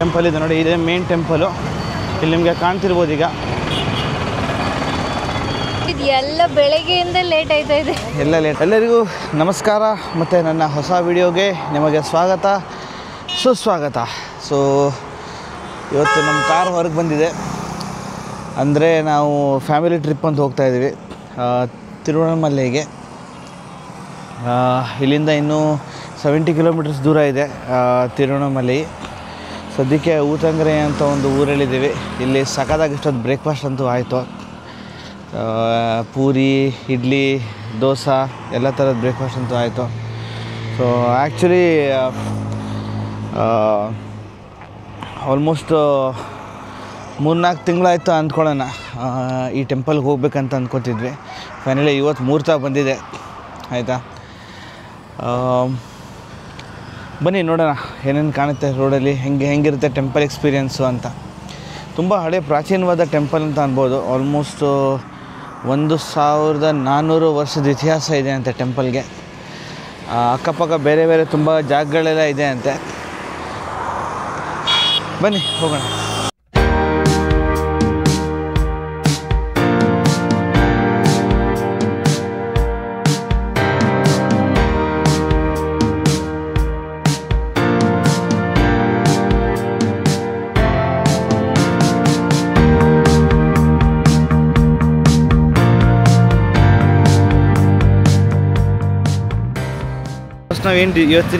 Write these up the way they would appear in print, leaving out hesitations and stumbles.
Temple ಇದೆ ನೋಡಿ, ಇದೇ ಮೇನ್ ಟೆಂಪಲು. ಇಲ್ಲಿ ನಿಮಗೆ ಕಾಣ್ತಿರ್ಬೋದು ಈಗ. ಎಲ್ಲ ಬೆಳಗ್ಗೆಯಿಂದ ಲೇಟ್ ಆಯ್ತಾ ಇದೆ, ಎಲ್ಲ ಲೇಟ್. ಎಲ್ಲರಿಗೂ ನಮಸ್ಕಾರ ಮತ್ತು ನನ್ನ ಹೊಸ ವಿಡಿಯೋಗೆ ನಿಮಗೆ ಸ್ವಾಗತ ಸುಸ್ವಾಗತ. ಸೊ ಇವತ್ತು ನಮ್ಮ ಕಾರ್ ಹೊರಗೆ ಬಂದಿದೆ. ಅಂದರೆ ನಾವು ಫ್ಯಾಮಿಲಿ ಟ್ರಿಪ್ ಅಂತ ಹೋಗ್ತಾಯಿದ್ದೀವಿ ತಿರುವಣ್ಣಾಮಲೈಗೆ. ಇಲ್ಲಿಂದ ಇನ್ನೂ 70 ಕಿಲೋಮೀಟರ್ಸ್ ದೂರ ಇದೆ ತಿರುವಣ್ಣಾಮಲೈ. ಸದ್ಯಕ್ಕೆ ಊತಂಗರೆ ಅಂತ ಒಂದು ಊರಲ್ಲಿದ್ದೀವಿ. ಇಲ್ಲಿ ಸಖತ್ತಾಗಿ ಇಷ್ಟೊಂದು ಬ್ರೇಕ್ಫಾಸ್ಟ್ ಅಂತೂ ಆಯಿತು. ಪೂರಿ, ಇಡ್ಲಿ, ದೋಸೆ ಎಲ್ಲ ಥರದ ಬ್ರೇಕ್ಫಾಸ್ಟ್ ಅಂತೂ ಆಯಿತು. ಸೊ ಆ್ಯಕ್ಚುಲಿ ಆಲ್ಮೋಸ್ಟ್ 3-4 ತಿಂಗಳಾಯಿತು ಅಂದ್ಕೊಳ್ಳೋಣ ಈ ಟೆಂಪಲ್ಗೆ ಹೋಗ್ಬೇಕಂತ ಅಂದ್ಕೊತಿದ್ವಿ. ಫೈನಲಿ ಇವತ್ತು ಮುಹೂರ್ತ ಬಂದಿದೆ, ಆಯಿತಾ. ಬನ್ನಿ ನೋಡೋಣ ಏನೇನು ಕಾಣುತ್ತೆ ರೋಡಲ್ಲಿ, ಹೆಂಗಿರುತ್ತೆ ಟೆಂಪಲ್ ಎಕ್ಸ್ಪೀರಿಯೆನ್ಸು ಅಂತ. ತುಂಬ ಹಳೆ ಪ್ರಾಚೀನವಾದ ಟೆಂಪಲ್ ಅಂತ ಅನ್ಬೋದು. ಆಲ್ಮೋಸ್ಟ್ 1400 ವರ್ಷದ ಇತಿಹಾಸ ಇದೆ ಅಂತೆ ಟೆಂಪಲ್ಗೆ. ಅಕ್ಕಪಕ್ಕ ಬೇರೆ ಬೇರೆ ತುಂಬ ಜಾಗಗಳೆಲ್ಲ ಇದೆ ಅಂತೆ. ಬನ್ನಿ ಹೋಗೋಣ.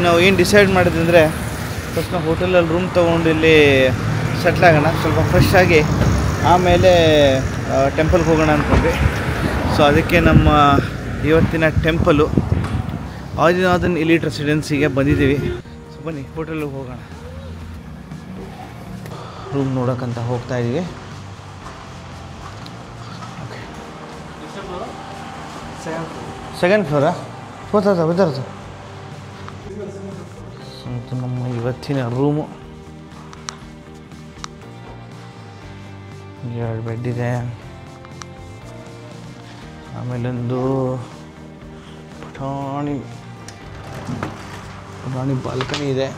ನಾವು ಏನು ಡಿಸೈಡ್ ಮಾಡಿದ್ವಿ ಅಂದರೆ, ಫಸ್ಟ್ ನಾವು ಹೋಟೆಲಲ್ಲಿ ರೂಮ್ ತೊಗೊಂಡು ಇಲ್ಲಿ ಸೆಟ್ಲ್ ಆಗೋಣ, ಸ್ವಲ್ಪ ಫ್ರೆಶ್ ಆಗಿ ಆಮೇಲೆ ಟೆಂಪಲ್ಗೆ ಹೋಗೋಣ ಅಂದ್ಕೊಂಡ್ವಿ. ಸೊ ಅದಕ್ಕೆ ನಮ್ಮ ಇವತ್ತಿನ ಟೆಂಪಲು ಆದಿನಾಥನ್ ಎಲೀಟ್ ರೆಸಿಡೆನ್ಸಿಗೆ ಬಂದಿದ್ದೀವಿ. ಸೊ ಬನ್ನಿ ಹೋಟೆಲ್ಗೆ ಹೋಗೋಣ. ರೂಮ್ ನೋಡೋಕ್ಕಂತ ಹೋಗ್ತಾಯಿದ್ದೀವಿ. Okay, second flora? ಹೋಗ್ತದ ಬಿದ್ದರ್ದು. ಇದು ನಮ್ಮ ಇವತ್ತಿನ ರೂಮು. 2 ಬೆಡ್ ಇದೆ, ಆಮೇಲೊಂದು ಪುಟಾಣಿ ಬಾಲ್ಕನಿ ಇದೆ.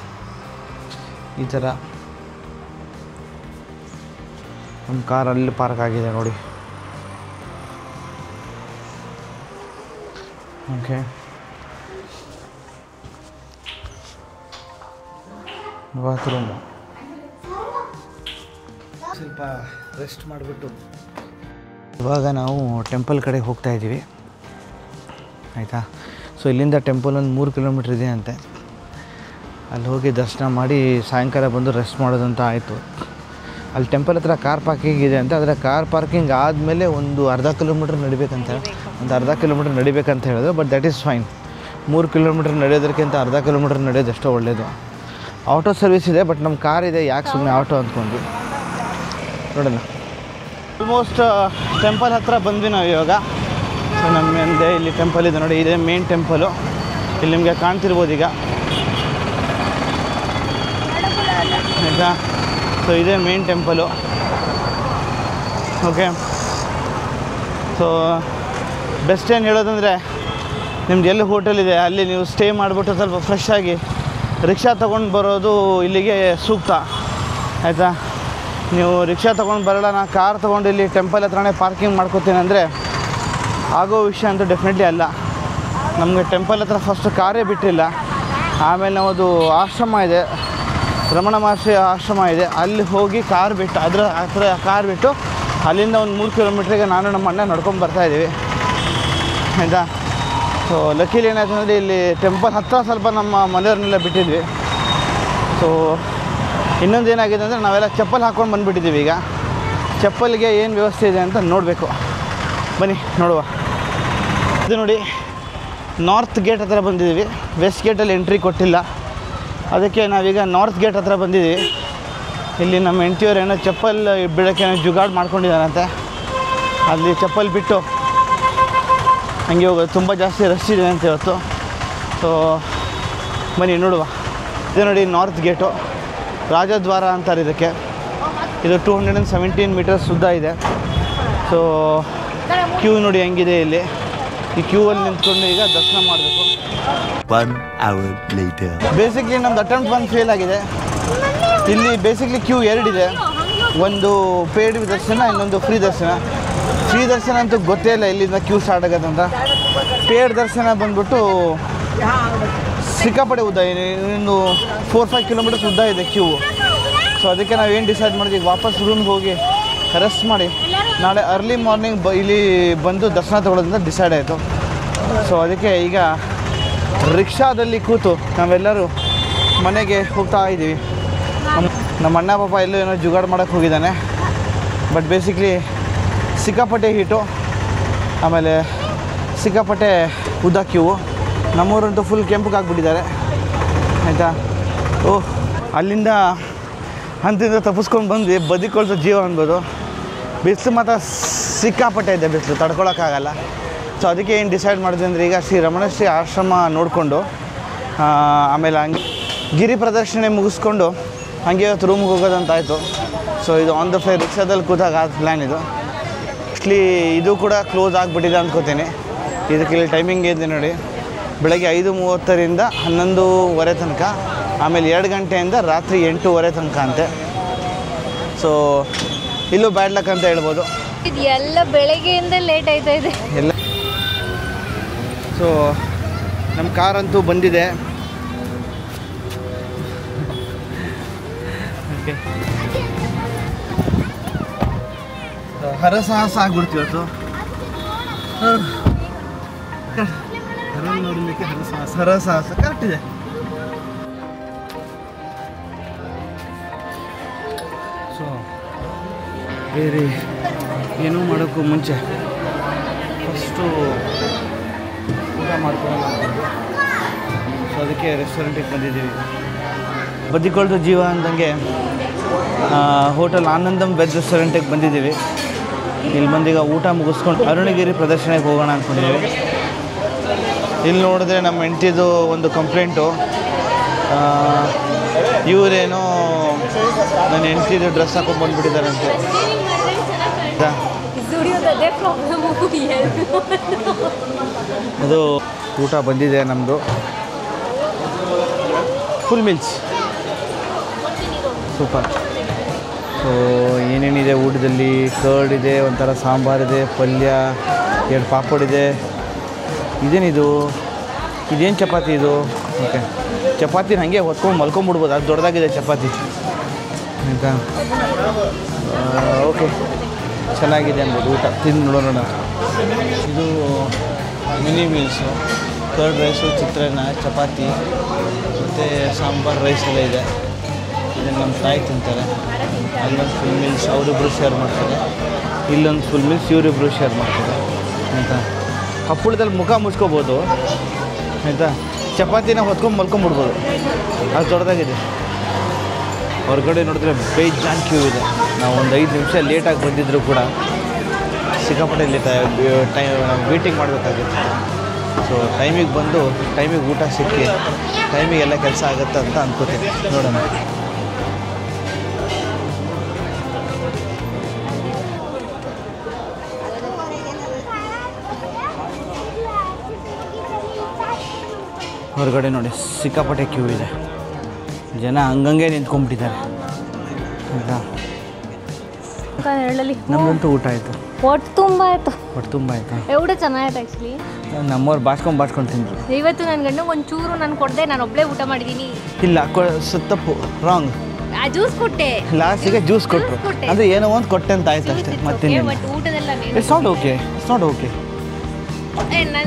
ಈ ಥರ ನಮ್ಮ ಕಾರ್ ಅಲ್ಲಿ ಪಾರ್ಕ್ ಆಗಿದೆ ನೋಡಿ. Okay, bathroom. ಸ್ವಲ್ಪ ರೆಸ್ಟ್ ಮಾಡಿಬಿಟ್ಟು ಇವಾಗ ನಾವು ಟೆಂಪಲ್ ಕಡೆ ಹೋಗ್ತಾ ಇದ್ದೀವಿ, ಆಯಿತಾ. ಸೊ ಇಲ್ಲಿಂದ ಟೆಂಪಲ್ ಒಂದು 3 ಕಿಲೋಮೀಟ್ರ್ ಇದೆ ಅಂತೆ. ಅಲ್ಲಿ ಹೋಗಿ ದರ್ಶನ ಮಾಡಿ ಸಾಯಂಕಾಲ ಬಂದು ರೆಸ್ಟ್ ಮಾಡೋದಂತ ಆಯಿತು. ಅಲ್ಲಿ ಟೆಂಪಲ್ ಹತ್ರ ಕಾರ್ ಪಾರ್ಕಿಂಗ್ ಇದೆ ಅಂತ. ಅದರ ಕಾರ್ ಪಾರ್ಕಿಂಗ್ ಆದಮೇಲೆ ಒಂದು ಅರ್ಧ ಕಿಲೋಮೀಟ್ರ್ ನಡಿಬೇಕಂತ ಹೇಳಿದ್ರು. But that is fine. 3 kilometre ನಡೆಯೋದಕ್ಕಿಂತ ಅರ್ಧ ಕಿಲೋಮೀಟ್ರ್ ನಡೆಯೋದು ಎಷ್ಟೋ ಒಳ್ಳೆಯದು. ಆಟೋ ಸರ್ವಿಸ್ ಇದೆ, ಬಟ್ ನಮ್ಮ ಕಾರ್ ಇದೆ, ಯಾಕೆ ಸುಮ್ಮನೆ ಆಟೋ ಅಂದ್ಕೊಂಡ್ವಿ. ನೋಡೋಣ. ಆಲ್ಮೋಸ್ಟ್ ಟೆಂಪಲ್ ಹತ್ರ ಬಂದ್ವಿ ನಾವು ಇವಾಗ. ಸೊ ನಮ್ಮ ಮುಂದೆ ಇಲ್ಲಿ ಟೆಂಪಲ್ ಇದೆ ನೋಡಿ, ಇದೇ ಮೇನ್ ಟೆಂಪಲು. ಇಲ್ಲಿ ನಿಮಗೆ ಕಾಣ್ತಿರ್ಬೋದು ಈಗ, ಆಯಿತಾ. ಸೊ ಇದೇ main temple. Okay, so best ಏನು ಹೇಳೋದಂದರೆ, ನಿಮ್ದು ಎಲ್ಲಿ ಹೋಟೆಲ್ ಇದೆ ಅಲ್ಲಿ ನೀವು ಸ್ಟೇ ಮಾಡಿಬಿಟ್ಟು ಸ್ವಲ್ಪ ಫ್ರೆಶ್ ಆಗಿ ರಿಕ್ಷಾ ತೊಗೊಂಡು ಬರೋದು ಇಲ್ಲಿಗೆ ಸೂಕ್ತ, ಆಯಿತಾ. ನೀವು ರಿಕ್ಷಾ ತೊಗೊಂಡು ಬರೋಲ್ಲ, ನಾನು ಕಾರ್ ತೊಗೊಂಡು ಇಲ್ಲಿ ಟೆಂಪಲ್ ಹತ್ರನೇ ಪಾರ್ಕಿಂಗ್ ಮಾಡ್ಕೋತೀನಿ ಅಂದರೆ ಆಗೋ ವಿಷಯ ಅಂತೂ ಡೆಫಿನೆಟ್ಲಿ ಅಲ್ಲ. ನಮಗೆ ಟೆಂಪಲ್ ಹತ್ರ ಫಸ್ಟ್ ಕಾರೇ ಬಿಟ್ಟಿಲ್ಲ. ಆಮೇಲೆ ನಾವದು ಆಶ್ರಮ ಇದೆ, ರಮಣ ಮಹರ್ಷಿ ಆಶ್ರಮ ಇದೆ, ಅಲ್ಲಿ ಹೋಗಿ ಕಾರ್ ಬಿಟ್ಟು ಅದರ ಹತ್ರ ಕಾರ್ ಬಿಟ್ಟು ಅಲ್ಲಿಂದ ಒಂದು 3 ಕಿಲೋಮೀಟ್ರಿಗೆ ನಾನು ನಮ್ಮ ಅಣ್ಣ ನಡ್ಕೊಂಡು ಬರ್ತಾಯಿದ್ದೀವಿ, ಆಯಿತಾ. ಸೊ ಲಕ್ಕೀಲಿ ಏನಾಯ್ತು ಅಂದರೆ ಇಲ್ಲಿ ಟೆಂಪಲ್ ಹತ್ರ ಸ್ವಲ್ಪ ನಮ್ಮ ಮನೆಯವ್ರನ್ನೆಲ್ಲ ಬಿಟ್ಟಿದ್ವಿ. ಸೊ ಇನ್ನೊಂದು ಏನಾಗಿದೆ ಅಂದರೆ, ನಾವೆಲ್ಲ ಚಪ್ಪಲ್ ಹಾಕ್ಕೊಂಡು ಬಂದುಬಿಟ್ಟಿದ್ದೀವಿ. ಈಗ ಚಪ್ಪಲ್ಗೆ ಏನು ವ್ಯವಸ್ಥೆ ಇದೆ ಅಂತ ನೋಡಬೇಕು. ಬನ್ನಿ ನೋಡುವ. ಇದು ನೋಡಿ, ನಾರ್ತ್ ಗೇಟ್ ಹತ್ರ ಬಂದಿದ್ದೀವಿ. ವೆಸ್ಟ್ ಗೇಟಲ್ಲಿ ಎಂಟ್ರಿ ಕೊಟ್ಟಿಲ್ಲ, ಅದಕ್ಕೆ ನಾವೀಗ ನಾರ್ತ್ ಗೇಟ್ ಹತ್ರ ಬಂದಿದ್ದೀವಿ. ಇಲ್ಲಿ ನಮ್ಮ ಹೆಂಡ್ತಿಯವ್ರು ಏನೋ ಚಪ್ಪಲ್ ಬಿಡೋಕ್ಕೆ ಏನೋ ಜುಗಾಡು ಮಾಡ್ಕೊಂಡಿದ್ದಾರಂತೆ. ಅಲ್ಲಿ ಚಪ್ಪಲ್ ಬಿಟ್ಟು ಹಂಗೆ ಹೋಗೋದು. ತುಂಬ ಜಾಸ್ತಿ ರಶ್ ಇದೆ ಅಂತ ಇವತ್ತು. ಸೊ ಬನ್ನಿ ನೋಡುವ. ಇದು ನೋಡಿ ನಾರ್ತ್ ಗೇಟು, ರಾಜದ್ವಾರ ಅಂತಾರೆ ಇದಕ್ಕೆ. ಇದು 217 ಮೀಟರ್ಸ್ ಉದ್ದ ಇದೆ. ಸೊ ಕ್ಯೂ ನೋಡಿ ಹೆಂಗಿದೆ ಇಲ್ಲಿ. ಈ ಕ್ಯೂ ಅಲ್ಲಿ ನಿಂತ್ಕೊಂಡು ಈಗ ದರ್ಶನ ಮಾಡಬೇಕು. One hour later. ಬೇಸಿಕ್ಲಿ ನಮ್ದು ಅಟೆಂಪ್ಟ್ ಬಂದು ಫೇಲ್ ಆಗಿದೆ. ಇಲ್ಲಿ ಬೇಸಿಕ್ಲಿ ಕ್ಯೂ ಎರಡಿದೆ. ಒಂದು ಪೇಯ್ಡ್ ದರ್ಶನ, ಇನ್ನೊಂದು ಫ್ರೀ ದರ್ಶನ. ಫ್ರೀ ದರ್ಶನ ಅಂತೂ ಗೊತ್ತೇ ಇಲ್ಲ ಇಲ್ಲಿಂದ ಕ್ಯೂ ಸ್ಟಾರ್ಟ್ ಆಗೋದಂತ. ಪೇಯ್ಡ್ ದರ್ಶನ ಬಂದ್ಬಿಟ್ಟು ಸಿಕ್ಕಾಪಟ್ಟೆ ಉದ್ದ, ಇನ್ನು 4-5 ಕಿಲೋಮೀಟರ್ಸ್ ಉದ್ದ ಇದೆ ಕ್ಯೂ. ಸೊ ಅದಕ್ಕೆ ನಾವೇನು ಡಿಸೈಡ್ ಮಾಡಿದ್ವಿ, ವಾಪಸ್ ರೂಮ್ಗೆ ಹೋಗಿ ರೆಸ್ಟ್ ಮಾಡಿ ನಾಳೆ ಅರ್ಲಿ ಮಾರ್ನಿಂಗ್ ಇಲ್ಲಿ ಬಂದು ದರ್ಶನ ತೊಗೊಳ್ಳೋದಂತ ಡಿಸೈಡ್ ಆಯಿತು. ಸೊ ಅದಕ್ಕೆ ಈಗ ರಿಕ್ಷಾದಲ್ಲಿ ಕೂತು ನಾವೆಲ್ಲರೂ ಮನೆಗೆ ಹೋಗ್ತಾ ಇದ್ದೀವಿ. ನಮ್ಮ ಅಣ್ಣ ಪಾಪ ಎಲ್ಲೂ ಏನೋ ಜುಗಾಡು ಮಾಡೋಕ್ಕೆ ಹೋಗಿದ್ದಾನೆ. ಬಟ್ ಬೇಸಿಕ್ಲಿ ಸಿಕ್ಕಾಪಟ್ಟೆ ಹೀಟು, ಆಮೇಲೆ ಸಿಕ್ಕಾಪಟ್ಟೆ ಉದ್ದ ಕ್ಯೂ. ನಮ್ಮೂರಂತೂ ಫುಲ್ ಕೆಂಪಗೆ ಆಗಿಬಿಟ್ಟಿದ್ದಾರೆ ಆಯಿತಾ. ಓಹ್, ಅಲ್ಲಿಂದ ಹಂತಿಂದ ತಪ್ಪಿಸ್ಕೊಂಡು ಬಂದು ಬದುಕೊಳ್ಸೋ ಜೀವ ಅನ್ಬೋದು. ಬಿಸಿಲು ಮಾತ್ರ ಸಿಕ್ಕಾಪಟ್ಟೆ ಇದೆ, ಬಿಸಿಲು ತಡ್ಕೊಳಕ್ಕಾಗಲ್ಲ. ಸೊ ಅದಕ್ಕೆ ಏನು ಡಿಸೈಡ್ ಮಾಡಿದೆ ಅಂದರೆ, ಈಗ ಶ್ರೀ ರಮಣಶ್ರೀ ಆಶ್ರಮ ನೋಡಿಕೊಂಡು ಆಮೇಲೆ ಹಂಗೆ ಗಿರಿ ಪ್ರದಕ್ಷಿಣೆ ಮುಗಿಸ್ಕೊಂಡು ಹಾಗೆ ಇವತ್ತು ರೂಮ್ಗೆ ಹೋಗೋದಂತಾಯಿತು. ಸೊ ಇದು ಆನ್ ದ ಫ್ಲೈ ರಿಕ್ಷಾದಲ್ಲಿ ಕೂತಾಗ ಆದ ಪ್ಲ್ಯಾನ್ ಇದು. ಮೋಸ್ಟ್ಲಿ ಇದು ಕೂಡ ಕ್ಲೋಸ್ ಆಗಿಬಿಟ್ಟಿದೆ ಅಂದ್ಕೋತೀನಿ. ಇದಕ್ಕೆ ಇಲ್ಲಿ ಟೈಮಿಂಗ್ ಇದೆ ನೋಡಿ, ಬೆಳಗ್ಗೆ 5:30ರಿಂದ 11:15 ತನಕ, ಆಮೇಲೆ 2 ಗಂಟೆಯಿಂದ ರಾತ್ರಿ 8:30 ತನಕ ಅಂತೆ. ಸೊ ಇಲ್ಲೂ ಬ್ಯಾಡ್ ಲಕ್ ಅಂತ ಹೇಳ್ಬೋದು. ಇದು ಎಲ್ಲ ಬೆಳಗ್ಗೆಯಿಂದ ಲೇಟ್ ಆಯ್ತಾ ಇದೆ ಎಲ್ಲ. ಸೊ ನಮ್ಮ ಕಾರಂತೂ ಬಂದಿದೆ. ಓಕೆ, ಹರಸಾಹಸ ಆಗ್ಬಿಡ್ತೀವಿ ಇವತ್ತು. ನೋಡಲಿಕ್ಕೆ ಹರಸಾಹಸ ಕರೆಕ್ಟ್ ಇದೆ. ಸೊ ಬೇರೆ ಏನೂ ಮಾಡೋಕ್ಕೂ ಮುಂಚೆ ಫಸ್ಟು ಊಟ ಮಾಡ್ಕೊಳ್ಳೋಣ. ಸೊ ಅದಕ್ಕೆ ರೆಸ್ಟೋರೆಂಟಿಗೆ ಬಂದಿದ್ದೀವಿ. ಬದಿಕೊಳ್ದು ಜೀವ ಅಂದಂಗೆ ಹೋಟೆಲ್ ಆನಂದಂ ವೆಜ್ ರೆಸ್ಟೋರೆಂಟಿಗೆ ಬಂದಿದ್ದೀವಿ. ಇಲ್ಲಿ ಬಂದೀಗ ಊಟ ಮುಗಿಸ್ಕೊಂಡು ಅರುಣಗಿರಿ ಪ್ರದರ್ಶನಕ್ಕೆ ಹೋಗೋಣ ಅಂದ್ಕೊಂಡಿದ್ದೀವಿ. ಇಲ್ಲಿ ನೋಡಿದ್ರೆ ನಮ್ಮ ಹೆಂಡ್ತಿದು ಒಂದು ಕಂಪ್ಲೇಂಟು, ಇವರೇನೋ ನನ್ನ ಹೆಂಡ್ತಿದು ಡ್ರೆಸ್ ಹಾಕೊಂಡು ಬಂದುಬಿಟ್ಟಿದ್ದಾರಂತೆ. ಅದು ಊಟ ಬಂದಿದೆ ನಮ್ಮದು, ಫುಲ್ ಮೀಲ್ಸ್, ಸೂಪರ್. ಸೊ ಏನೇನಿದೆ ಊಟದಲ್ಲಿ, ಕರ್ಡ್ ಇದೆ, ಒಂಥರ ಸಾಂಬಾರಿದೆ, ಪಲ್ಯ, 2 ಪಾಪಡ್ ಇದೆ. ಇದೇನಿದು, ಇದೇನು ಚಪಾತಿ ಇದು? ಓಕೆ, ಚಪಾತಿನ ಹಾಗೆ ಹೊತ್ಕೊಂಡು ಮಲ್ಕೊಂಬಿಡ್ಬೋದು, ಅದು ದೊಡ್ಡದಾಗಿದೆ ಚಪಾತಿ ಆಯಿತಾ. ಓಕೆ, ಚೆನ್ನಾಗಿದೆ ಅನ್ಬೋದು. ಊಟ ತಿಂದು ನೋಡೋಣ. ಇದು ಮಿನಿ ಮೀಲ್ಸು, ಕರ್ಡ್ ರೈಸು, ಚಿತ್ರಾನ್ನ, ಚಪಾತಿ ಮತ್ತು ಸಾಂಬಾರು ರೈಸ್ ಎಲ್ಲ ಇದೆ. ಇದನ್ನು ನಮ್ಮ ತಾಯಿ ತಿಂತಾರೆ. ಅಲ್ಲೊಂದು ಫುಲ್ ಮೀಲ್ಸ್ ಅವರಿಬ್ಬರು ಶೇರ್ ಮಾಡ್ತಾರೆ, ಇಲ್ಲೊಂದು ಫುಲ್ ಮೀಲ್ಸ್ ಇವರಿಬ್ಬರು ಶೇರ್ ಮಾಡ್ತಾರೆ ಆಯಿತಾ. ಹಪ್ಪಳದಲ್ಲಿ ಮುಖ ಮುಚ್ಕೋಬೋದು ಆಯಿತಾ, ಚಪಾತಿನ ಹೊತ್ಕೊಂಡು ಮಲ್ಕೊಂಬಿಡ್ಬೋದು, ಅದು ದೊಡ್ಡದಾಗಿದೆ. ಹೊರಗಡೆ ನೋಡಿದ್ರೆ ಬೇಜಾನ್ ಕ್ಯೂ ಇದೆ. ನಾವು ಒಂದು 5 ನಿಮಿಷ ಲೇಟಾಗಿ ಬಂದಿದ್ದರೂ ಕೂಡ ಸಿಕ್ಕಾಪಟ್ಟೆ ವೇಟಿಂಗ್ ಮಾಡಬೇಕಾಗುತ್ತೆ. ಸೊ ಟೈಮಿಗೆ ಬಂದು ಟೈಮಿಗೆ ಊಟ ಸಿಕ್ಕಿ ಟೈಮಿಗೆ ಎಲ್ಲ ಕೆಲಸ ಆಗುತ್ತೆ ಅಂತ ಅಂದ್ಕೋತೀನಿ. ನೋಡೋಣ. ಹೊರಗಡೆ ನೋಡಿ ಸಿಕ್ಕಾಪಟ್ಟೆ ಕ್ಯೂ ಇದೆ, ಜನ ಹಂಗಂಗೆ ನಿಂತ್ಕೊಂಡ್ಬಿಟ್ಟಿದ್ದಾರೆ ಆಯಿತಾ. ನಮ್ಮದಂತೂ ಊಟ ಆಯಿತು, ಹೊಟ್ಟೆ ತುಂಬ ಆಯಿತು. ಹೊಟ್ಟೆ ತುಂಬ ಆಯಿತು, ಊಟ ಚೆನ್ನಾಗಿತ್ತು ಆ್ಯಕ್ಚುಲಿ. ನಮ್ಮವ್ರು ಬಾಚ್ಕೊಂಡು ತಿಂದರು. ಇವತ್ತು ನನ್ನ ಗಂಡ ಒಂಚೂರು ನಾನು ಕೊಡದೆ, ನಾನು ಒಬ್ಬಳೇ ಊಟ ಮಾಡಿದ್ದೀನಿ. ಇಲ್ಲ, ತಪ್ಪು, ರಾಂಗ್. ಜ್ಯೂಸ್ ಕೊಟ್ಟೆ, ಲಾಸ್ಟಿಗೆ ಜ್ಯೂಸ್ ಕೊಟ್ಟರು, ಅಂದರೆ ಏನೋ ಒಂದು ಕೊಟ್ಟೆ ಅಂತ ಆಯ್ತು ಅಷ್ಟೇ, ಮತ್ತೆ ಬಟ್ ಊಟದೆಲ್ಲ it's not okay, it's not okay.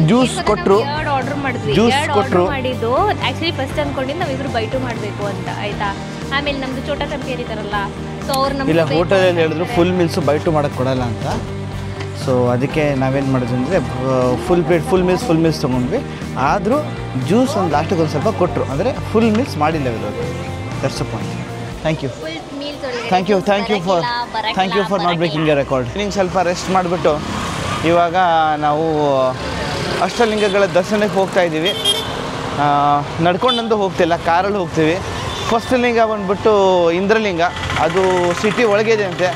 Juice ಕೊಟ್ಟರು, ಆರ್ಡರ್ ಮಾಡಿದ್ವಿ, ಕೊಟ್ಟರು ಮಾಡಿದ್ದು ಆ್ಯಕ್ಚುಲಿ ಫಸ್ಟ್ ಅಂದ್ಕೊಂಡಿದ್ದು ನಾವಿಬ್ರು ಬೈಟು ಮಾಡಬೇಕು ಅಂತ ಆಯಿತಾ. ಆಮೇಲೆ ನಮ್ಮದು ಚೋಟಾ ಕಂಪೇರ್ ಇದ್ದಾರಲ್ಲ, ಸೊ ಅವ್ರು ನಮ್ಮ ಇಲ್ಲ ಹೋಟೆಲಲ್ಲಿ ಹೇಳಿದ್ರು ಫುಲ್ ಮೀಲ್ಸು ಬೈಟು ಮಾಡೋಕ್ಕೆ ಕೊಡಲ್ಲ ಅಂತ. ಸೊ ಅದಕ್ಕೆ ನಾವೇನು ಮಾಡಿದ್ವಿ ಅಂದರೆ ಫುಲ್ ಮೀಲ್ಸ್ ತೊಗೊಂಡ್ವಿ. ಆದರೂ ಜ್ಯೂಸ್ ಒಂದು ಲಾಸ್ಟಿಗೆ ಒಂದು ಸ್ವಲ್ಪ ಕೊಟ್ಟರು, ಅಂದರೆ ಫುಲ್ ಮೀಲ್ಸ್ ಮಾಡಿಲ್ಲ ಇರೋದು. That's a point. Thank you for not breaking a record. ನಿಂಗೆ ಸ್ವಲ್ಪ ರೆಸ್ಟ್ ಮಾಡಿಬಿಟ್ಟು ಇವಾಗ ನಾವು ಅಷ್ಟಲಿಂಗಗಳ ದರ್ಶನಕ್ಕೆ ಹೋಗ್ತಾ ಇದ್ದೀವಿ. ನಡ್ಕೊಂಡಂತೂ ಹೋಗ್ತಿಲ್ಲ, ಕಾರಲ್ಲಿ ಹೋಗ್ತೀವಿ. ಫಸ್ಟ್ ಲಿಂಗ ಬಂದ್ಬಿಟ್ಟು ಇಂದ್ರಲಿಂಗ, ಅದು ಸಿಟಿ ಒಳಗೆ ಇದೆ ಅಂತೆ.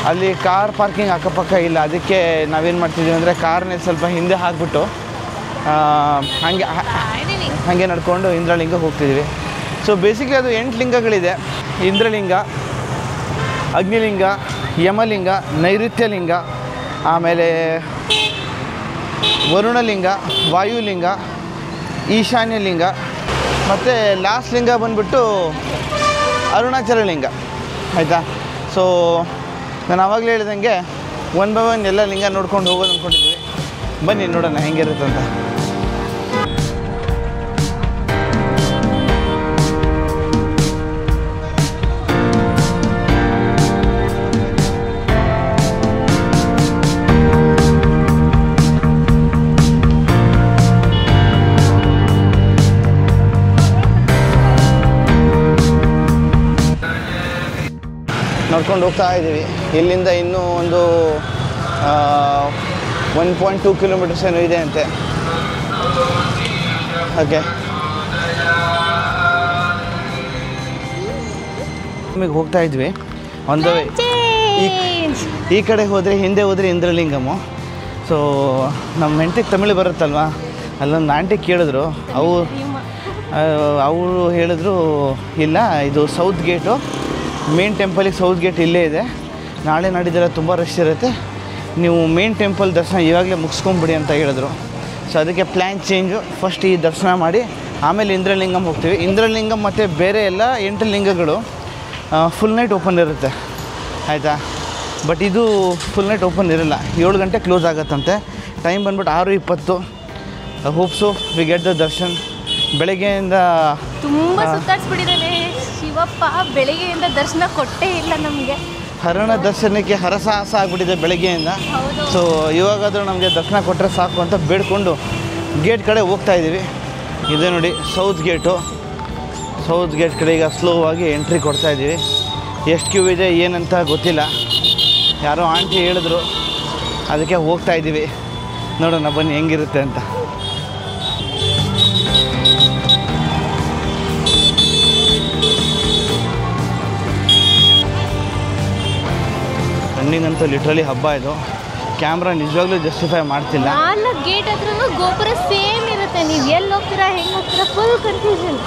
ಅಲ್ಲಿ ಕಾರ್ ಪಾರ್ಕಿಂಗ್ ಅಕ್ಕಪಕ್ಕ ಇಲ್ಲ. ಅದಕ್ಕೆ ನಾವೇನು ಮಾಡ್ತಿದ್ದೀವಿ ಅಂದರೆ ಕಾರ್ನೇ ಸ್ವಲ್ಪ ಹಿಂದೆ ಹಾಕ್ಬಿಟ್ಟು ಹಾಗೆ ನಡ್ಕೊಂಡು ಇಂದ್ರಲಿಂಗ ಹೋಗ್ತಿದ್ದೀವಿ. ಸೊ ಬೇಸಿಕ್ಲಿ ಅದು 8 ಲಿಂಗಗಳಿದೆ. ಇಂದ್ರಲಿಂಗ, ಅಗ್ನಿಲಿಂಗ, ಯಮಲಿಂಗ, ನೈಋತ್ಯಲಿಂಗ, ಆಮೇಲೆ ವರುಣಲಿಂಗ, ವಾಯುಲಿಂಗ, ಈಶಾನ್ಯಲಿಂಗ, ಮತ್ತು ಲಾಸ್ಟ್ ಲಿಂಗ ಬಂದುಬಿಟ್ಟು ಅರುಣಾಚಲ ಲಿಂಗ. ಆಯಿತಾ? ಸೊ ನಾನು ಆವಾಗಲೇ ಹೇಳ್ದಂಗೆ 1 by 1 ಎಲ್ಲ ಲಿಂಗ ನೋಡ್ಕೊಂಡು ಹೋಗೋದು ಅಂದ್ಕೊಂಡಿದ್ವಿ. ಬನ್ನಿ ನೋಡೋಣ ಹೆಂಗಿರುತ್ತೆ ಅಂತ. ನೋಡ್ಕೊಂಡು ಹೋಗ್ತಾ ಇದ್ದೀವಿ. ಇಲ್ಲಿಂದ ಇನ್ನೂ ಒಂದು 1.2 ಕಿಲೋಮೀಟರ್ಸ್ ಏನೋ ಇದೆ ಅಂತೆ. ಓಕೆ, ನಮಗೆ ಹೋಗ್ತಾ ಇದ್ವಿ. ಒಂದು ಈ ಕಡೆ ಹೋದರೆ, ಹಿಂದೆ ಹೋದರೆ ಇಂದ್ರಲಿಂಗಮು. ಸೊ ನಮ್ಮ ಹೆಂಡತಿಗೆ ತಮಿಳು ಬರುತ್ತಲ್ವ, ಅಲ್ಲೊಂದು ಆಂಟಿ ಕೇಳಿದ್ರು. ಅವರು ಹೇಳಿದ್ರು ಇಲ್ಲ, ಇದು ಸೌತ್ ಗೇಟು, ಮೇನ್ ಟೆಂಪಲಿಗೆ ಸೌತ್ ಗೇಟ್ ಇಲ್ಲೇ ಇದೆ. ನಾಳೆ ನಾಡಿದ್ದೆಲ್ಲ ತುಂಬ ರಶ್ ಇರುತ್ತೆ, ನೀವು ಮೇನ್ ಟೆಂಪಲ್ ದರ್ಶನ ಇವಾಗಲೇ ಮುಗಿಸ್ಕೊಂಬಿಡಿ ಅಂತ ಹೇಳಿದ್ರು. ಸೊ ಅದಕ್ಕೆ ಪ್ಲ್ಯಾನ್ ಚೇಂಜು. ಫಸ್ಟ್ ಈ ದರ್ಶನ ಮಾಡಿ ಆಮೇಲೆ ಇಂದ್ರಲಿಂಗಮ್ ಹೋಗ್ತೀವಿ. ಇಂದ್ರಲಿಂಗಮ್ ಮತ್ತು ಬೇರೆ ಎಲ್ಲ 8 ಲಿಂಗಗಳು ಫುಲ್ ನೈಟ್ ಓಪನ್ ಇರುತ್ತೆ. ಆಯಿತಾ? ಬಟ್ ಇದು ಫುಲ್ ನೈಟ್ ಓಪನ್ ಇರಲ್ಲ, 7 ಗಂಟೆ ಕ್ಲೋಸ್ ಆಗುತ್ತಂತೆ. ಟೈಮ್ ಬಂದ್ಬಿಟ್ಟು 6:20. ಹೋಪ್ಸು ವಿ ಗೆಟ್ ದ ದರ್ಶನ್. ಬೆಳಗ್ಗೆಯಿಂದ ತುಂಬ ಸುತ್ತಾಡ್ಸ್ಬಿಟ್ಟಿದ್ದಾನೆ ಶಿವಪ್ಪ. ಬೆಳಗ್ಗೆಯಿಂದ ದರ್ಶನ ಕೊಟ್ಟೇ ಇಲ್ಲ ನಮಗೆ. ಹರಣ ದರ್ಶನಕ್ಕೆ ಹರಸಾಹಸ ಆಗಿಬಿಟ್ಟಿದೆ ಬೆಳಗ್ಗೆಯಿಂದ. ಸೊ ಇವಾಗಾದರೂ ನಮಗೆ ದರ್ಶನ ಕೊಟ್ಟರೆ ಸಾಕು ಅಂತ ಬೇಡ್ಕೊಂಡು ಗೇಟ್ ಕಡೆ ಹೋಗ್ತಾ ಇದ್ದೀವಿ. ಇದೆ ನೋಡಿ ಸೌತ್ ಗೇಟು. ಸೌತ್ ಗೇಟ್ ಕಡೆ ಈಗ ಸ್ಲೋ ಆಗಿ ಎಂಟ್ರಿ ಕೊಡ್ತಾ ಇದ್ದೀವಿ. ಎಷ್ಟು ಕ್ಯೂ ಇದೆ ಏನಂತ ಗೊತ್ತಿಲ್ಲ, ಯಾರೋ ಆಂಟಿ ಹೇಳಿದ್ರು, ಅದಕ್ಕೆ ಹೋಗ್ತಾ ಇದ್ದೀವಿ. ನೋಡೋಣ ಬನ್ನಿ ಹೆಂಗಿರುತ್ತೆ ಅಂತ. ರನ್ನಿಂಗಂತೂ ಲಿಟ್ರಲಿ ಹಬ್ಬ ಇದು. ಕ್ಯಾಮ್ರಾ ನಿಜವಾಗ್ಲೂ ಜಸ್ಟಿಫೈ ಮಾಡ್ತಿಲ್ಲ. 4 ಗೇಟ್ ಹತ್ರನೂ ಗೋಪುರ ಸೇಮ್ ಇರುತ್ತೆ. ನೀವು ಎಲ್ಲಿ ಹೋಗ್ತೀರಾ, ಹೆಂಗೆ ಹೋಗ್ತೀರಾ, ಫುಲ್ ಕನ್ಫ್ಯೂಷನ್.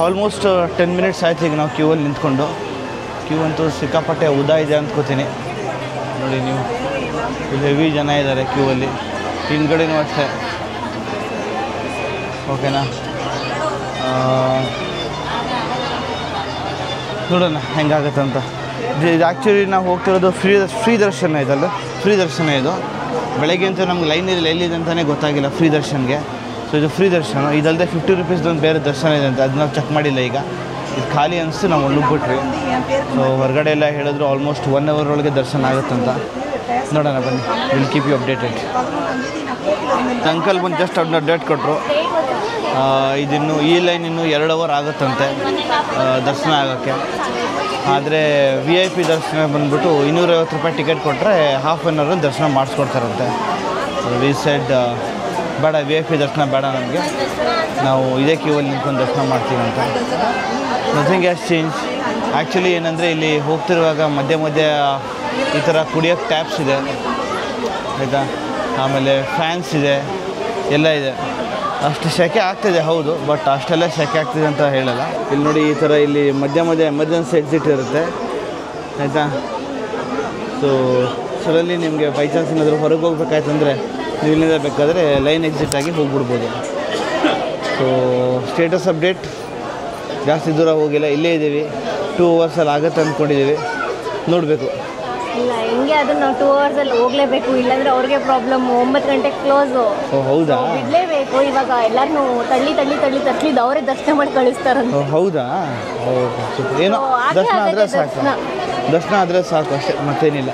ಆಲ್ಮೋಸ್ಟ್ 10 ಮಿನಿಟ್ಸ್ ಆಯ್ತು ಈಗ ನಾವು ಕ್ಯೂವಲ್ಲಿ ನಿಂತ್ಕೊಂಡು. ಕ್ಯೂ ಅಂತೂ ಸಿಕ್ಕಾಪಟ್ಟೆ ಉದಾ ಇದೆ ಅಂದ್ಕೋತೀನಿ. ನೋಡಿ ನೀವು, ಇಲ್ಲಿ ಹೆವಿ ಜನ ಇದ್ದಾರೆ ಕ್ಯೂವಲ್ಲಿ. ಹಿಂದ್ಗಡೆನೂ ಅಷ್ಟೇ. ಓಕೆನಾ? ನೋಡೋಣ ಹೆಂಗಾಗುತ್ತೆ ಅಂತ. ಇದು ಆ್ಯಕ್ಚುಲಿ ನಾವು ಹೋಗ್ತಿರೋದು ಫ್ರೀ ದರ್ಶನ ಇದಲ್ಲ, ಫ್ರೀ ದರ್ಶನ ಇದು. ಬೆಳಗ್ಗೆ ಅಂತೂ ನಮ್ಗೆ ಲೈನ್ ಇದೆ, ಎಲ್ಲಿದೆ ಅಂತಲೇ ಗೊತ್ತಾಗಿಲ್ಲ ಫ್ರೀ ದರ್ಶನ್ಗೆ. ಸೊ ಇದು ಫ್ರೀ ದರ್ಶನ. ಇದಲ್ಲದೆ 50 ರೂಪೀಸ್ದೊಂದು ಬೇರೆ ದರ್ಶನ ಇದೆ ಅಂತ, ಅದು ನಾವು ಚೆಕ್ ಮಾಡಿಲ್ಲ. ಈಗ ಇದು ಖಾಲಿ ಅನಿಸ್ತು, ನಾವು ನುಗ್ಬಿಟ್ವಿ. ಸೊ ಹೊರಗಡೆ ಎಲ್ಲ ಹೇಳಿದ್ರು ಆಲ್ಮೋಸ್ಟ್ 1 hour ಒಳಗೆ ದರ್ಶನ ಆಗುತ್ತಂತ. ನೋಡೋಣ ಬನ್ನಿ, will keep you updated. Uncle ಬಂದು ಜಸ್ಟ್ ಅವ್ರನ್ನ ಡೇಟ್ ಕೊಟ್ಟರು. ಇದಿನ್ನು ಈ ಲೈನ್ ಇನ್ನೂ 2 hour ಆಗುತ್ತಂತೆ ದರ್ಶನ ಆಗೋಕ್ಕೆ. ಆದರೆ VIP ದರ್ಶನ ಬಂದುಬಿಟ್ಟು 250 ರೂಪಾಯಿ ಟಿಕೆಟ್ ಕೊಟ್ಟರೆ ½ an hour ದರ್ಶನ ಮಾಡಿಸ್ಕೊಡ್ತಾರಂತೆ. ವಿ ಸೆಡ್ ಬೇಡ, VIP ದರ್ಶನ ಬೇಡ ನಮಗೆ, ನಾವು ಇದೇ ಕ್ಯೂವಲ್ಲಿ ನಿಂತ್ಕೊಂಡು ದರ್ಶನ ಮಾಡ್ತೀವಿ ಅಂತ. Nothing has change. ಆ್ಯಕ್ಚುಲಿ ಏನಂದರೆ ಇಲ್ಲಿ ಹೋಗ್ತಿರುವಾಗ ಮಧ್ಯೆ ಈ ಥರ ಕುಡಿಯೋಕ್ಕೆ ಟ್ಯಾಪ್ಸ್ ಇದೆ, ಆಯಿತಾ? ಆಮೇಲೆ ಫ್ಯಾನ್ಸ್ ಇದೆ, ಎಲ್ಲ ಇದೆ. ಅಷ್ಟು ಸೆಕೆ ಆಗ್ತಿದೆ ಹೌದು, ಬಟ್ ಅಷ್ಟೆಲ್ಲ ಸೆಕೆ ಆಗ್ತಿದೆ ಅಂತ ಹೇಳಲ್ಲ. ಇಲ್ಲಿ ನೋಡಿ, ಈ ಥರ ಇಲ್ಲಿ ಮಧ್ಯ ಎಮರ್ಜೆನ್ಸಿ ಎಕ್ಸಿಟ್ ಇರುತ್ತೆ, ಆಯಿತಾ? ಸೊ ಸಡನ್ಲಿ ನಿಮಗೆ ಬೈ ಚಾನ್ಸ್ ಏನಾದರೂ ಹೊರಗೆ ಹೋಗ್ಬೇಕಾಯ್ತಂದರೆ ನೀವು ಇಲ್ಲಿಂದ ಬೇಕಾದರೆ ಲೈನ್ ಎಕ್ಸಿಟ್ ಆಗಿ ಹೋಗ್ಬಿಡ್ಬೋದು. ಸೊ ಸ್ಟೇಟಸ್ ಅಪ್ಡೇಟ್, ಜಾಸ್ತಿ ದೂರ ಹೋಗಿಲ್ಲ, ಇಲ್ಲೇ ಇದ್ದೀವಿ. 2 hours ಆಗುತ್ತೆ ಅಂದ್ಕೊಂಡಿದ್ದೀವಿ, ನೋಡಬೇಕು. ಇಲ್ಲ ಹೆಂಗೆ ಅದನ್ನು ನಾವು 2 hours ಹೋಗಲೇಬೇಕು, ಇಲ್ಲಾಂದರೆ ಅವ್ರಿಗೆ ಪ್ರಾಬ್ಲಮ್. 9 ಗಂಟೆಗೆ ಕ್ಲೋಸು. ಓ ಹೌದಾ? ಬಿಡಲೇಬೇಕು. ಇವಾಗ ಎಲ್ಲರನ್ನೂ ತಳ್ಳಿದ್ದು ಅವರೇ ದರ್ಶನ ಮಾಡಿ ಕಳಿಸ್ತಾರಂತೆ. ಹೌದಾ? ಓಕೆ, ಏನೋ ದರ್ಶನ ಆದರೆ ಸಾಕು, ದರ್ಶನ ಆದರೆ ಸಾಕು ಅಷ್ಟೇ, ಮತ್ತೇನಿಲ್ಲ.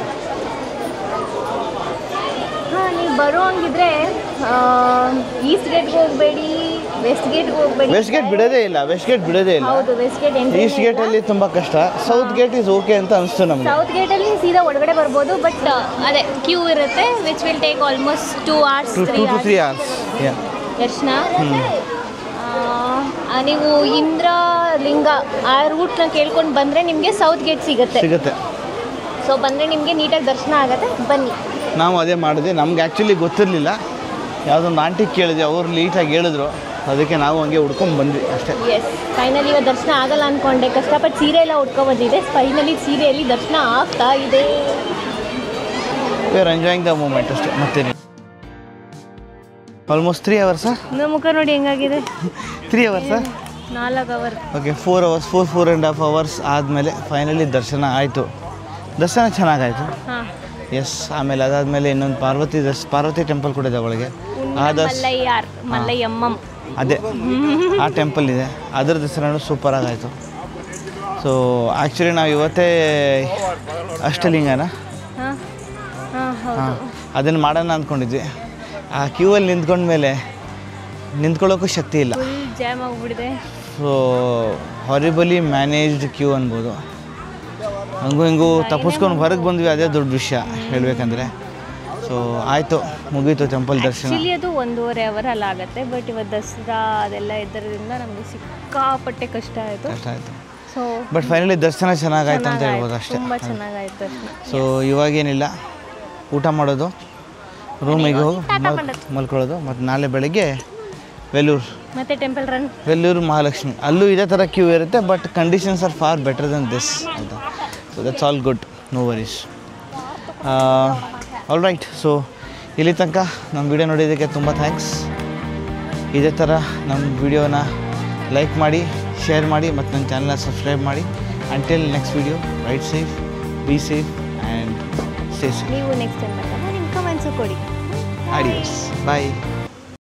ಹಾಂ, ನೀವು ಬರೋ ಹಂಗಿದ್ರೆ ಈಸ್ಟ್ ಗೇಟ್ಗೆ ಹೋಗಬೇಡಿ, ವೆಸ್ಟ್ ಗೇಟ್ಗೆ ಹೋಗಬೇಡಿ. ವೆಸ್ಟ್ ಗೇಟ್ ಬಿಡೋದೇ ಇಲ್ಲ, ವೆಸ್ಟ್ ಗೇಟ್ ಬಿಡೋದೇ ಇಲ್ಲ. ಹೌದು, ವೆಸ್ಟ್ ಗೇಟ್ ಈಸ್ಟ್ ಗೇಟಲ್ಲಿ ತುಂಬ ಕಷ್ಟ. ಸೌತ್ ಗೇಟ್ ಈಸ್ ಓಕೆ ಅಂತ ಅನಿಸ್ತು ನಮಗೆ. ಸೌತ್ ಗೇಟಲ್ಲಿ ಸೀದಾ ಒಳಗಡೆ ಬರ್ಬೋದು, ಬಟ್ ಅದೇ ಕ್ಯೂ ಇರುತ್ತೆ, which will take almost 2 hours 2 to 3 hours ದರ್ಶನ. ನೀವು ಇಂದ್ರಲಿಂಗ ಆ ರೂಟ್ನ ಕೇಳ್ಕೊಂಡು ಬಂದರೆ ನಿಮಗೆ ಸೌತ್ ಗೇಟ್ ಸಿಗುತ್ತೆ. ಸೊ ಬಂದರೆ ನಿಮಗೆ ನೀಟಾಗಿ ದರ್ಶನ ಆಗುತ್ತೆ, ಬನ್ನಿ. ನಾವು ಅದೇ ಮಾಡಿದ್ವಿ. ನಮ್ಗೆ ಆ್ಯಕ್ಚುಲಿ ಗೊತ್ತಿರಲಿಲ್ಲ, ಯಾವುದೊಂದು ಆಂಟಿ ಕೇಳಿದ್ವಿ, ಅವ್ರು ಲೀಟಾಗಿ ಹೇಳಿದ್ರು. ಅದಕ್ಕೆ ನಾವು ಹಂಗೆ ಹುಡ್ಕೊಂಡು ಬಂದ್ವಿ ಅಷ್ಟೇ. ಎಸ್, ಫೈನಲಿ ಇವತ್ತು ದರ್ಶನ ಆಗಲ್ಲ ಅಂದ್ಕೊಂಡೆ, ಕಷ್ಟಪಟ್ಟು ಸೀರೆ ಎಲ್ಲ ಉಟ್ಕೊಬಂದಿದೆ. ಫೈನಲಿ ಸೀರೆಯಲ್ಲಿ ದರ್ಶನ ಆಗ್ತಾ ಇದೆ. We are enjoying the moment ಅಷ್ಟೇ, ಮತ್ತೇನು. ಆಲ್ಮೋಸ್ಟ್ 3 ಅವರ್ಸಾ? ನಿಮ್ಮ ಮುಖ ನೋಡಿ ಹೆಂಗಾಗಿದೆ. 3 ಅವರ್ಸಾ? 4 ಅವರ್. ಓಕೆ, 4 ಅವರ್ಸ್, 4.5 ಅವರ್ಸ್ ಆದಮೇಲೆ ಫೈನಲಿ ದರ್ಶನ ಆಯಿತು. ದರ್ಶನ ಚೆನ್ನಾಗಾಯಿತು. ಹಾಂ, ಎಸ್. ಆಮೇಲೆ ಅದಾದಮೇಲೆ ಇನ್ನೊಂದು ಪಾರ್ವತಿ ಟೆಂಪಲ್ ಕೂಡ ಇದೆ ಒಳಗೆ. ಮಲ್ಲಯ್ಯಮ್ಮಂ ಅದೇ ಆ ಟೆಂಪಲ್ ಇದೆ, ಅದರ ದಸರಾನು ಸೂಪರಾಗಾಯಿತು. ಸೊ ಆ್ಯಕ್ಚುಲಿ ನಾವು ಇವತ್ತೇ ಅಷ್ಟಲಿಂಗನ ಅದನ್ನು ಮಾಡೋಣ ಅಂದ್ಕೊಂಡಿದ್ವಿ. ಆ ಕ್ಯೂವಲ್ಲಿ ನಿಂತ್ಕೊಂಡ್ಮೇಲೆ ನಿಂತ್ಕೊಳ್ಳೋಕ್ಕೂ ಶಕ್ತಿ ಇಲ್ಲ, ಫುಲ್ ಜಾಮ್ ಆಗಿಬಿಡಿದೆ. ಸೊ ಹಾರಿಬಲಿ ಮ್ಯಾನೇಜ್ಡ್ ಕ್ಯೂ ಅನ್ಬೋದು. ಹಂಗೂ ಹಿಂಗೂ ತಪ್ಪಿಸ್ಕೊಂಡು ಹೊರಗೆ ಬಂದ್ವಿ, ಅದೇ ದೊಡ್ಡ ವಿಷಯ ಹೇಳಬೇಕಂದ್ರೆ. ಸೊ ಆಯಿತು, ಮುಗೀತು ಟೆಂಪಲ್ ದರ್ಶನ. ಆ್ಯಕ್ಚುಲಿ ಅದು 1.5 ಅವರ್ ಅಲ್ಲ ಆಗುತ್ತೆ, ಬಟ್ ಇವತ್ತು ದಸರಾ ಅದೆಲ್ಲ ಇದ್ದರಿಂದ ನಮಗೆ ಸಿಕ್ಕಾಪಟ್ಟೆ ಕಷ್ಟ ಆಯಿತು. ಸೊ ಬಟ್ ಫೈನಲಿ ದರ್ಶನ ಚೆನ್ನಾಗಾಯ್ತು ಅಂತ ಹೇಳ್ಬೋದು ಅಷ್ಟೇ. ತುಂಬ ಚೆನ್ನಾಗಾಯ್ತು ದರ್ಶನ. ಸೊ ಇವಾಗೇನಿಲ್ಲ, ಊಟ ಮಾಡೋದು, ರೂಮಿಗೆ ಹೋಗಿ ಮಲ್ಕೊಳ್ಳೋದು, ಮತ್ತು ನಾಳೆ ಬೆಳಗ್ಗೆ ಮತ್ತೆ ಟೆಂಪಲ್ ರನ್ ವೆಲ್ಲೂರು ಮಹಾಲಕ್ಷ್ಮಿ. ಅಲ್ಲೂ ಇದೇ ಥರ ಕ್ಯೂ ಇರುತ್ತೆ, but conditions are far better than this ಅಂತ. So that's all good, no worries. All right. So ಇಲ್ಲಿ ತನಕ ನಮ್ಮ ವಿಡಿಯೋ ನೋಡಿದ್ದಕ್ಕೆ ತುಂಬ ಥ್ಯಾಂಕ್ಸ್. ಇದೇ ಥರ ನಮ್ಮ ವಿಡಿಯೋನ ಲೈಕ್ ಮಾಡಿ, ಶೇರ್ ಮಾಡಿ, ಮತ್ತು ನನ್ನ ಚಾನಲ್ನ ಸಬ್ಸ್ಕ್ರೈಬ್ ಮಾಡಿ. Until next video, right safe, be safe and stay safe. ನೀವು ನೆಕ್ಸ್ಟ್ ಟೈಮ್ ನಿಮ್ಮ ಕಮೆಂಟ್ಸು ಕೊಡಿ. ಆಡಿಯೋಸ್, ಬಾಯ್.